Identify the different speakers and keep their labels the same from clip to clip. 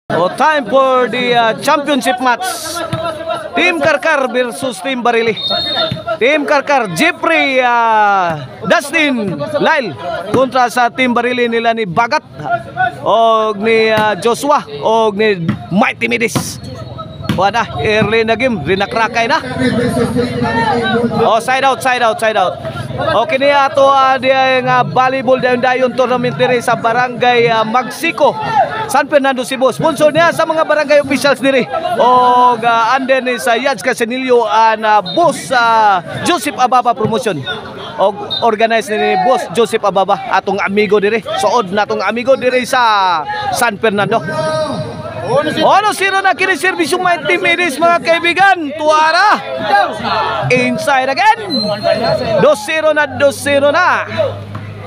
Speaker 1: O time for the championship match. Team Karkar versus Team Barili. Team Karkar, Jeffrey, Dustin, Lyle kontra sa Team Barili nila ni Bagat o ni Joshua o ni Mighty Midis. Wala, early na game, rinakrakay na. Oh, side out. Okay niya ato diya nga volleyball dayon tournament diri sa Barangay Magsico, San Fernando, Cebu. Sponsor niya sa mga barangay officials diri. O under ni sa Yads Casenillo and Boss Joseph Ababa Promotion. O organize ni Boss Joseph Ababa atong amigo diri. Suod natong amigo diri sa San Fernando. 1-0 na kini servisyo Mighty Midis mga kaibigan. Tuara inside again. 2-0 na.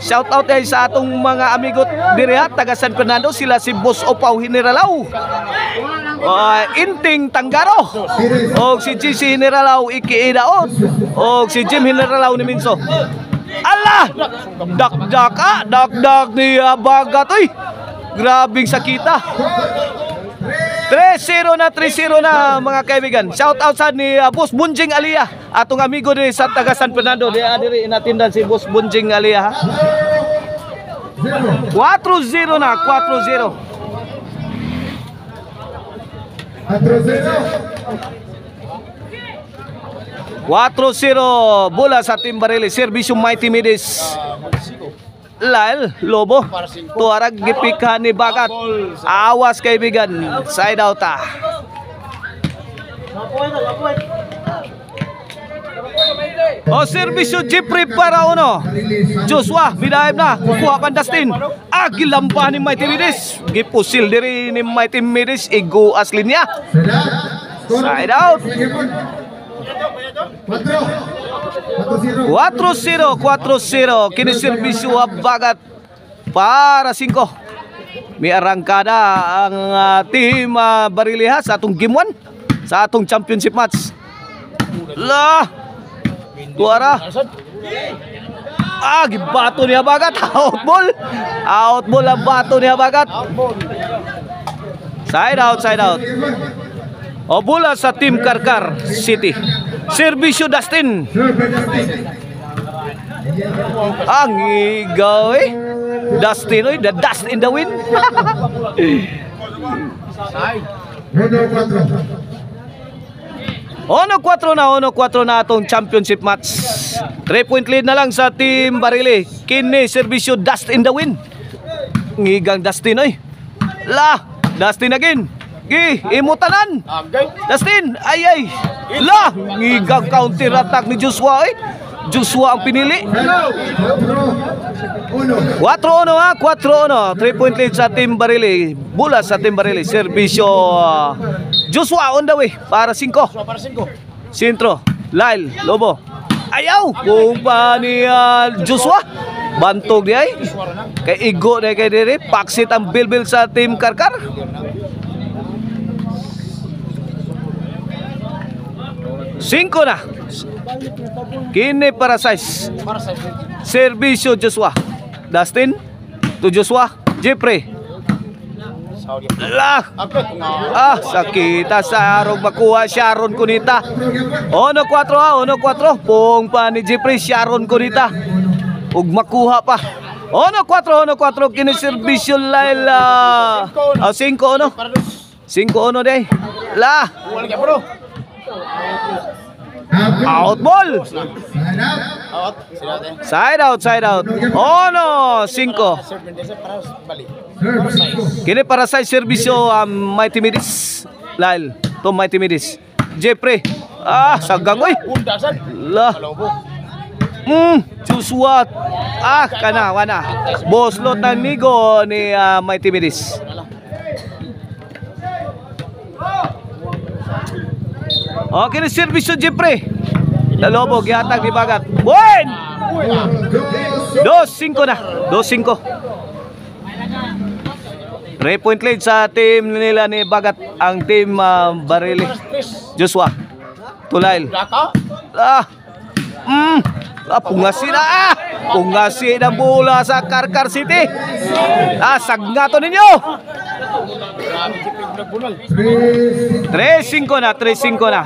Speaker 1: Shout out ay sa atong mga amigo diri taga San Fernando. Sila si Boss Opaw Generalaw, Inting Tanggaro, o si GC Generalaw Ikiidaon, o si Jim Generalaw ni Minso. Allah! Dakdak ni Bagat. Grabing sakita. 3-0 na mga kaibigan. Shout out sa ni Boss Bunjing Alia, atong amigo diri sa taga San Fernando. Diri inatindan si Boss Bunjing Alia. 4-0 na, 4-0. 4-0 bola sa Team Barili. Servisyo Mighty Midis. Lyle Lobo tuarag gipikhan ni Bagat. Awas kaibigan, side out O servisyo Jeffrey para uno. Joshua bidayab na, kukuha pan Dustin. Gilampa ni Mighty Midis. Gipusil diri ni Mighty Midis, igo as linya. Side out. 4-0 kini servisyo Bagat para 5. May arangkada ang Team Barili sa atong game 1 sa atong championship match. Tuara gibato niya Bagat. Outball ang bato niya Bagat. Side out. O bola sa Team Karkar City. Servisyo Dustin. Ang igaw Dustin, the dust in the wind. 1-4 na atong championship match. 3-point lead na lang sa Team Barili. Kini servisyo dust in the wind. Ngigang Dustin Dustin again. Imutanan Dustin, ay ngigang counter attack ni Joshua. Joshua ang pinili. 4-1 3-point lead sa Team Barili. Bola sa Team Barili. Servisyo Joshua on the way para 5. Sintro Lyle Lobo. Ayaw kung pa ni Joshua. Bantog di ay kay igo na kay diri. Paksit ang bilbil sa Team Karkar. Cinco na. Kini para size. Servisyo Joshua. Dustin to Joshua. Jeffrey. Sakita sa arog makuha Sharon Kunita. 1-4 pong pa ni Jeffrey Sharon Kunita. Ug makuha pa. 1-4 kini servisyo Laila. 5-1 day. Outball. Side out. 5. Kini para sa servisyo Mighty Midis. Lyle to Mighty Midis. Jeffrey. Sagang Joshua. Wana. Boslot ng nigo ni Mighty Midis. Okay na servisyo Jeffrey. Lalobo gihatag ni Bagat. 2-5 na. 2-5. 3-point lead sa team nila ni Bagat ang Team Barili. Joshua Tulail. Pungasi na bola sa Karkar City. Sagnato ninyo. 3-5 na, 3-5 na.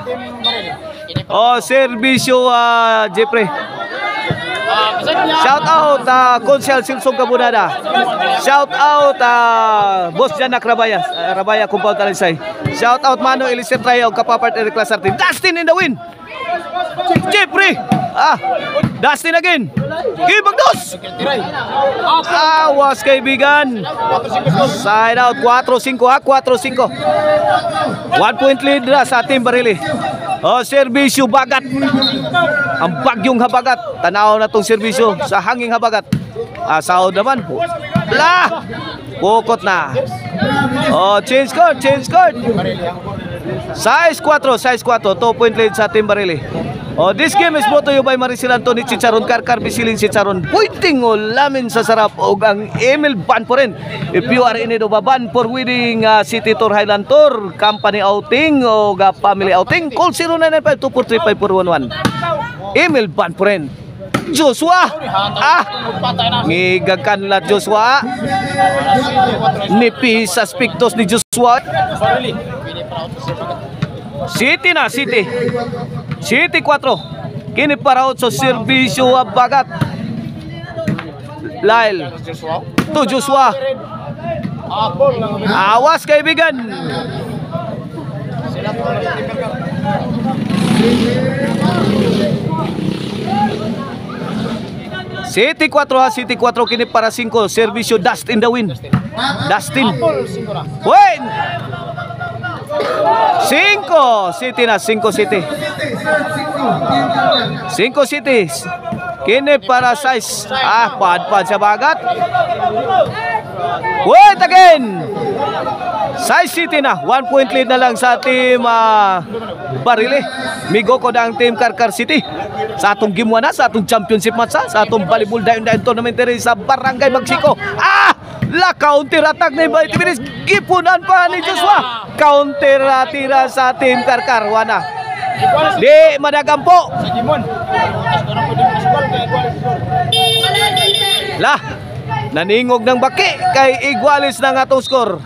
Speaker 1: Oh, serbisyo Jeffrey. Shout out Konsel Silsong Kabunada. Shout out Boss Janak Rabaya, Rabaya Compound Talisay. Shout out Mano Elisir Trayo Kapapart Eric Lasarte. Dustin in the win. Jeffrey. Dustin again. Ibagdos. Awas kaibigan. Side out 4-5 4-5. 1 point lead na sa Team Barili. Oh, serbisyo bagat. Ang bagyong habagat. Tanaw na tong serbisyo sa hanging habagat. Sahod naman. Pukot na. Oh, change court. Size 4, 2 point lead sa Team Barili. Oh, this game is brought to you by Maricel Anthony Chicharon Karkar Bisilin Chicharon. Pointing o lamin sa sarap o ang Emil Ban po rin. If you are in need of a ban for wedding, city tour, Highland tour, company outing o family outing, call 0995-243-5411. Emil Ban po rin. Joshua. Ngigagkan la Joshua. Nipis aspektos ni Joshua. City na, City 4. Kini para sa serbisyo bagat. Lyle to Joshua. Awas kaibigan. City 4 kini para 5. Serbisyo Dust in the Wind. Dustin. Win. 5 City na, 5 City. 5 cities. Kini para size. Pad sa bagat. Wait again. Size City na. 1 point lead na lang sa Team Barili. Migo ko na ang Team Karkar City. Sa atong game 1 na, sa atong championship match sa atong volleyball dayon tournament rin sa Barangay Magsiko. Counter attack ni Baitibinis. Gipunan pa ni Joshua. Counter tira sa Team Karkar. Wana. Di madagampo. Naningog ng baki kay Igualis ng atong score.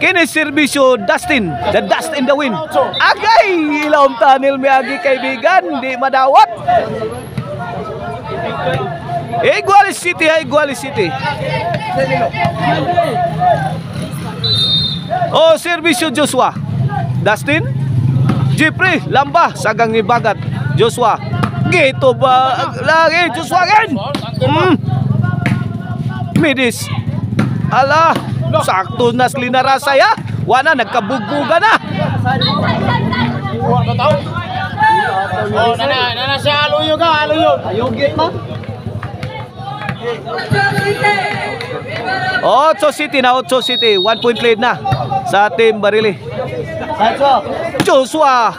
Speaker 1: Kini serbisyo Dustin. The Dust in the Wind. Agay! Ilawang tunnel may agi kaibigan. Di madawat. Igualis City. Oh, serbisyo Joshua. Dustin. Jeffrey, lamba, sagang ni bagat. Joshua. Gito ba? Lagi, Joshua again. Midis. Sakto na slinarasay ha. Wana, nagkabugbuga na.
Speaker 2: Nana siya aluyo ka.
Speaker 1: Ayogit ma. 8 City na, 8 City. 1 point lead na sa Team Barili. Joshua.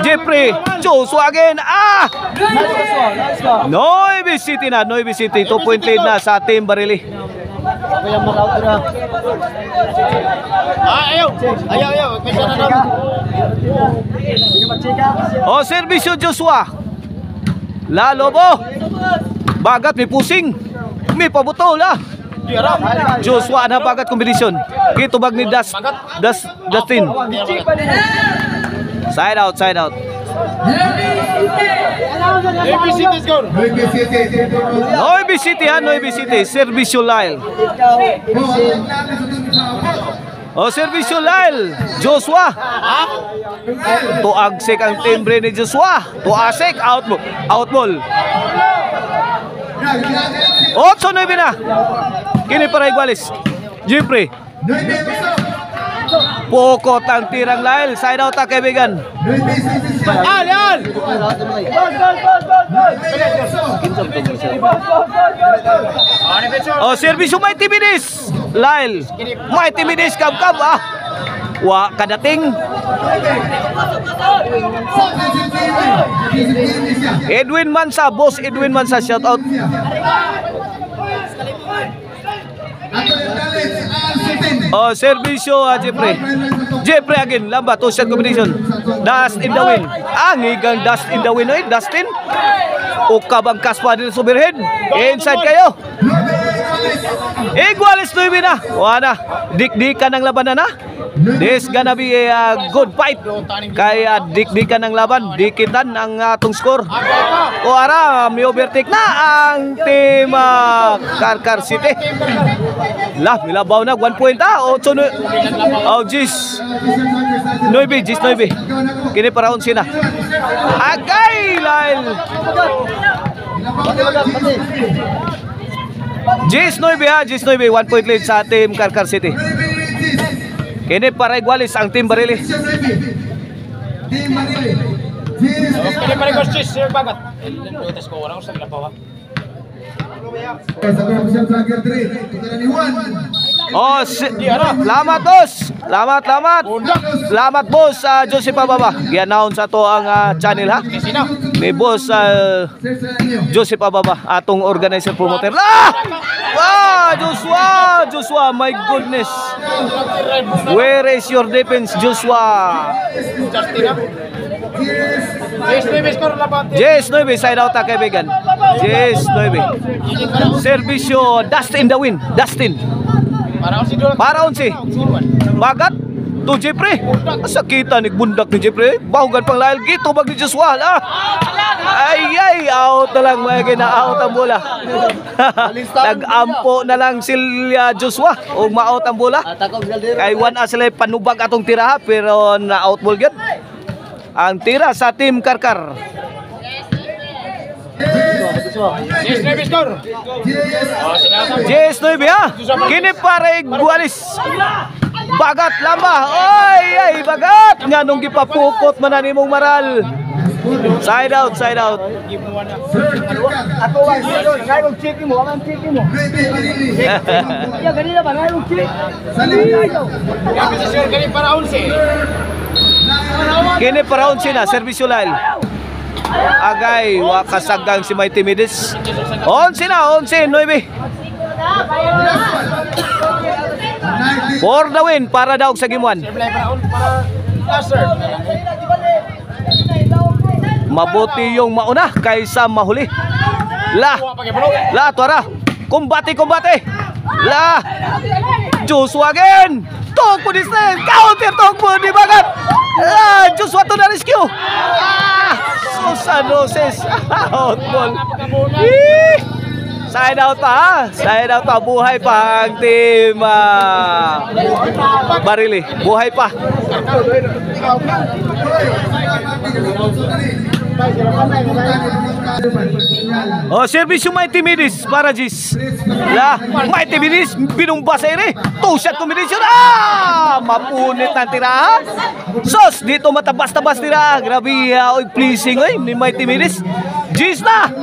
Speaker 1: Jeffrey. Joshua again. Noybe City na, 2 point lead na sa Team Barili. Ayaw. Serbisyo Joshua. Lalobo. Bagat may pusing. May pabutol Joshua na bagat kombinasyon. Kito bag ni Dustin. Side out. Noybe City. Serbisyo Lyle. Serbisyo Lyle. Joshua. Tuagsik ang timbre ni Joshua. Tuasik. Out ball. 8-9 na. Kini para Igualis. Jeffrey. Pokot ang tirang Lyle. Side out kaibigan. Yan. Serbisyo Mighty Minis. Lyle. Mighty Minis. Kam. Wa kadating. Edwin Mansa, Boss Edwin Mansa, shout out. Serbisyo Jeffrey again, lamba, 2-shot combination. Dust in the Wind. Ngigang Dust in the Wind. Dustin. Ukabang kaspa din sa overhead. Inside kayo. Iguales 9 na. Wala. Dikdikan ng labanan na. This gonna be a good fight. Kaya dikdikan ng laban, dikitan ang atong score. O ara, may overtake na ang team Karkar City. Lah, milabaw na 1 point o tsuno. Oh, Gis. 9, Gis 9. Kini paraon sina. Agay Lail. Gis 9 ha, Gis 9, 1 point lead sa team Karkar City. Kini para igualis ang team Barili.
Speaker 2: Kini pare Gustis, sir bagat. Lutas ko orang sa labaw.
Speaker 1: Oh, salamat boss. Salamat boss Joseph Ababa. Gi-announce ato ang channel ha. Ni boss Joseph Ababa atong organizer promoter. Ah! Wow, Joshua, my goodness. Where is your defense, Joshua? Yes, 9, side out kaibigan. Yes, 9. Servisyo, Dustin the win. Dustin. Para 11. Bagat to Jeffrey. Sakita ni bundak ni Jeffrey. Bahugan pang lahil gito bag ni Joshua. Ay, out na lang mga gina-out ang bola. Nag-ampo na lang sila Joshua o ma-out ang bola. Kay 1 sila panubag atong tiraha pero na-out ball yun. Ang tira sa team Karkar. Yes, 9 ha. Kini para igualis. Bagat lamba. Ay, bagat. Nga nung gipapukot man na nimong maral. Side out.
Speaker 3: Ako wag doon, ngayon chiki mo, ang chiki mo. Ya ganila ba ngayon chiki?
Speaker 2: Kini para 11.
Speaker 1: Kini para 11 na, servisyo lail. Agay, wakasagang si Mighty Midis. 11 na, 11, 9. For the win, para daw sa game 1. Mabuti yung mauna kaysa mahuli. La, tuara. Kumbate. La. Joshua again. Tungpo distance. Counter tungpo di bagat. La, Joshua to na rescue. Susan Roses. Out ball. Side out pa. Buhay pa ang team Barili. Buhay pa. Oh, service yung Mighty Midis para Gis. La, Mighty Midis binumba sa ere. 2 shot combination. Mapunit ng tira. Sos, dito matabas-tabas tira. Grabe, pleasing ni Mighty Midis. Gis na.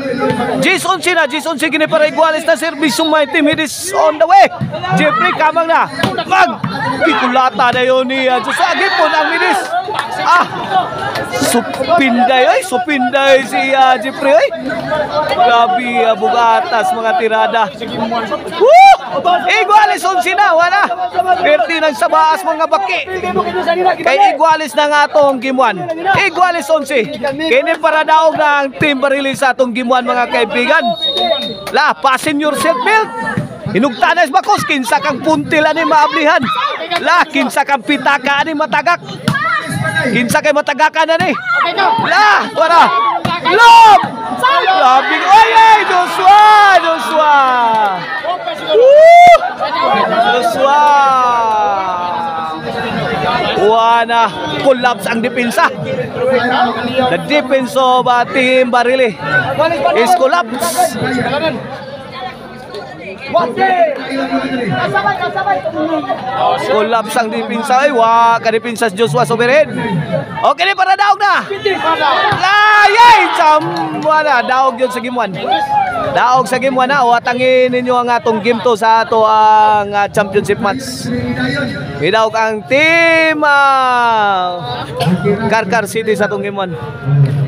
Speaker 1: Gis 11 na. Gis 11 kini para igualis na service yung Mighty Midis on the way. Jeffrey kamang na. Pikulata na yun ni Joshua. Agipon ang Midis. Supinday si Jeffrey. Grabe, bugatas mga tirada. Igualis 11 na, wala. Perti ng sabaas mga baki. Kay igualis na nga atong game 1. Igualis 11. Kini para daog ng team Barili sa atong game 1 mga kaibigan. La, pasin yourself build. Hinugtanas bakos, kinsa kang puntila ni maablihan. La, kinsa kang pitaka ni matagak. Kinsa kay matagakan na ni. La, wala. Lob! Labi. Ay, Joshua! Wana, collapse ang depensa. The defense of team Barili is collapse. Collapse ang depensa. Ay, ka-depensa si Joshua Soberin. Okay, para daog na. Layay! Wala, daog yun sa game 1. Daog sa game 1 na. O, atangin ninyo ang atong game 2 sa ato ang championship match. Daog ang team Karkar City sa atong game 1.